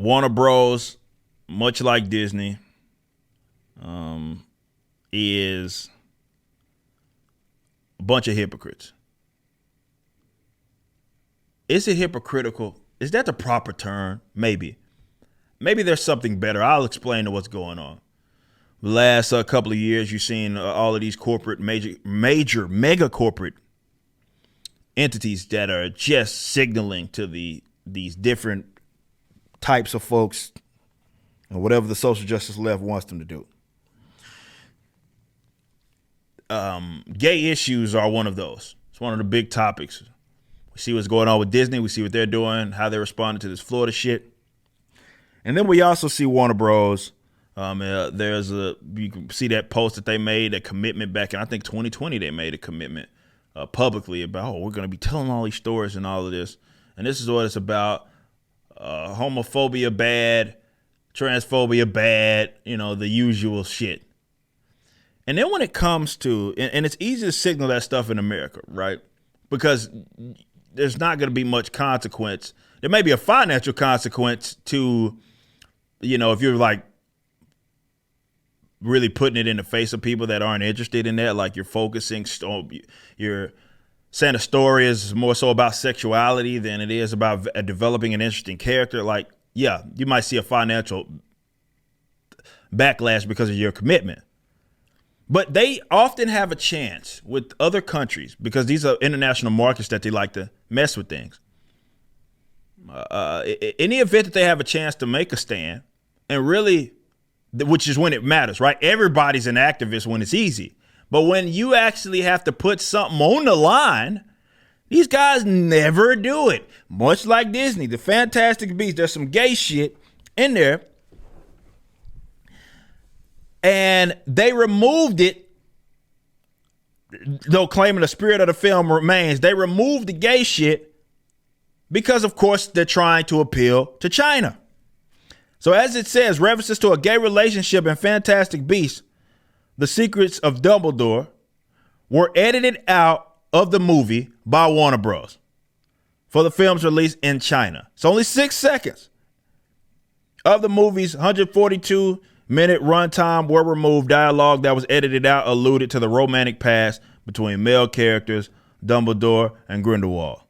Warner Bros., much like Disney, is a bunch of hypocrites. Is it hypocritical? Is that the proper term? Maybe. Maybe there's something better. I'll explain to what's going on. The last couple of years, you've seen all of these corporate, mega corporate entities that are just signaling to these different types of folks, or whatever the social justice left wants them to do. Gay issues are one of those. It's one of the big topics. We see what's going on with Disney. We see what they're doing, how they're responding to this Florida shit. And then we also see Warner Bros. You can see that post that they made, that commitment back in, I think, 2020, they made a commitment publicly about, we're going to be telling all these stories and all of this. And this is what it's about. Homophobia bad, transphobia bad, the usual shit. And then when it comes to, and it's easy to signal that stuff in America, right? Because there's not going to be much consequence. There may be a financial consequence to, if you're like really putting it in the face of people that aren't interested in that, like you're focusing, you're saying a story is more so about sexuality than it is about developing an interesting character. Like, yeah, you might see a financial backlash because of your commitment. But they often have a chance with other countries because these are international markets that they like to mess with things. In the event that they have a chance to make a stand, and really, which is when it matters, right? Everybody's an activist when it's easy. But when you actually have to put something on the line, these guys never do it. Much like Disney, the Fantastic Beasts, there's some gay shit in there. And they removed it, though claiming the spirit of the film remains. They removed the gay shit because, of course, they're trying to appeal to China. So as it says, references to a gay relationship in Fantastic Beasts, The Secrets of Dumbledore, were edited out of the movie by Warner Bros. For the film's release in China. It's only 6 seconds of the movie's 142-minute runtime were removed. Dialogue that was edited out alluded to the romantic past between male characters Dumbledore and Grindelwald.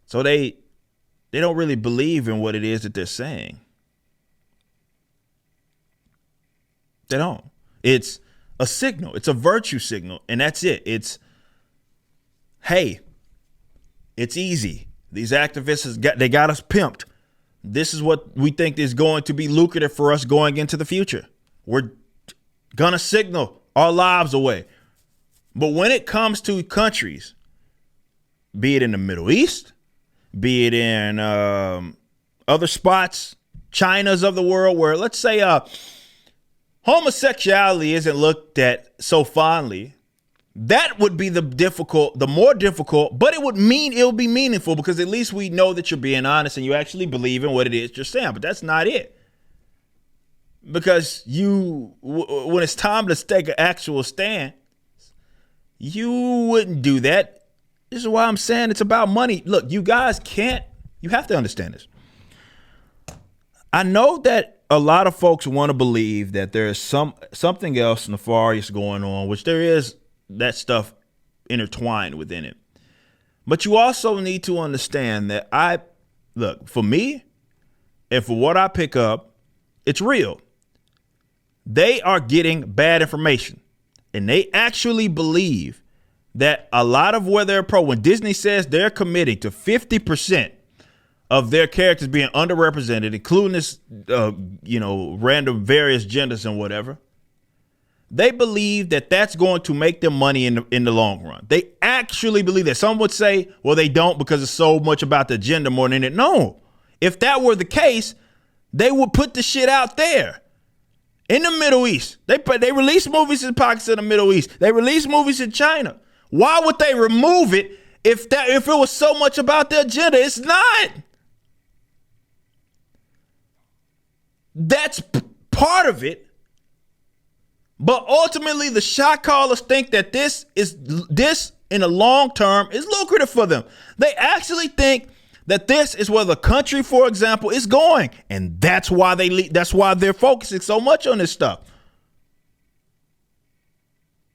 So they don't really believe in what it is that they're saying. They don't. It's a signal. It's a virtue signal. And that's it. It's, hey, it's easy. These activists, they got us pimped. This is what we think is going to be lucrative for us going into the future. We're going to signal our lives away. But when it comes to countries, be it in the Middle East, be it in other spots, China's of the world, where let's say homosexuality isn't looked at so fondly, that would be the more difficult, but it would be meaningful because at least we know that you're being honest and you actually believe in what it is you're saying. But that's not it. Because when it's time to take an actual stand, you wouldn't do that. This is why I'm saying it's about money. Look, you guys you have to understand this. I know that a lot of folks want to believe that there is something else nefarious going on, which there is that stuff intertwined within it. But you also need to understand that for me, and for what I pick up, it's real. They are getting bad information, and they actually believe that a lot of where they're when Disney says they're committing to 50% of their characters being underrepresented, including this, random various genders and whatever, they believe that that's going to make them money in the long run. They actually believe that. Some would say, well, they don't because it's so much about the gender more than it. No, if that were the case, they would put the shit out there. In the Middle East, they release movies in pockets in the Middle East. They release movies in China. Why would they remove it if it was so much about their agenda? It's not. That's part of it. But ultimately, the shot callers think that this in the long term is lucrative for them. They actually think that this is where the country, for example, is going. And that's why that's why they're focusing so much on this stuff.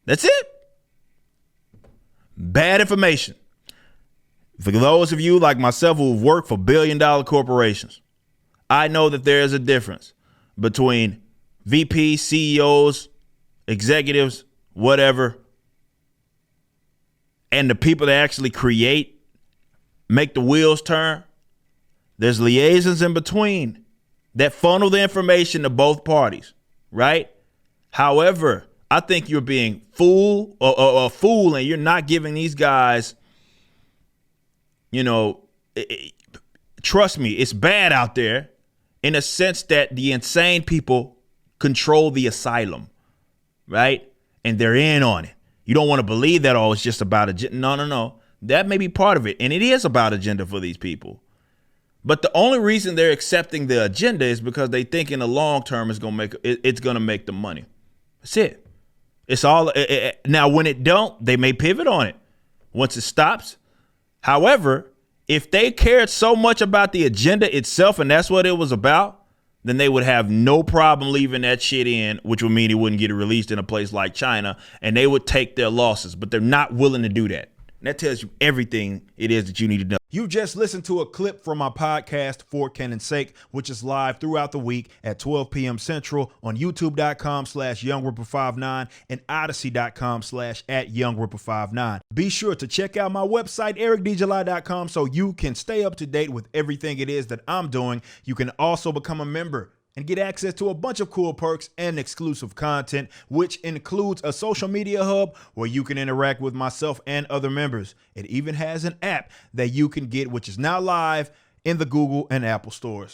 That's it. Bad information. For those of you like myself who've worked for billion-dollar corporations, I know that there is a difference between VPs, CEOs, executives, whatever, and the people that actually make the wheels turn. There's liaisons in between that funnel the information to both parties, right? However, I think you're being a fool, and you're not giving these guys, trust me, it's bad out there in a sense that the insane people control the asylum, right? And they're in on it. You don't want to believe that, it's just about agenda. No. That may be part of it. And it is about agenda for these people. But the only reason they're accepting the agenda is because they think in the long term it's going to make them money. That's it. It's all. Now, when it don't, they may pivot on it once it stops. However, if they cared so much about the agenda itself and that's what it was about, then they would have no problem leaving that shit in, which would mean it wouldn't get released in a place like China, and they would take their losses. But they're not willing to do that. And that tells you everything it is that you need to know. You just listened to a clip from my podcast, For Canon's Sake, which is live throughout the week at 12 p.m. Central on youtube.com/YoungRipper59 and odyssey.com/@YoungRipper59. Be sure to check out my website, ericdjuly.com, so you can stay up to date with everything it is that I'm doing. You can also become a member and get access to a bunch of cool perks and exclusive content, which includes a social media hub where you can interact with myself and other members. It even has an app that you can get, which is now live in the Google and Apple stores.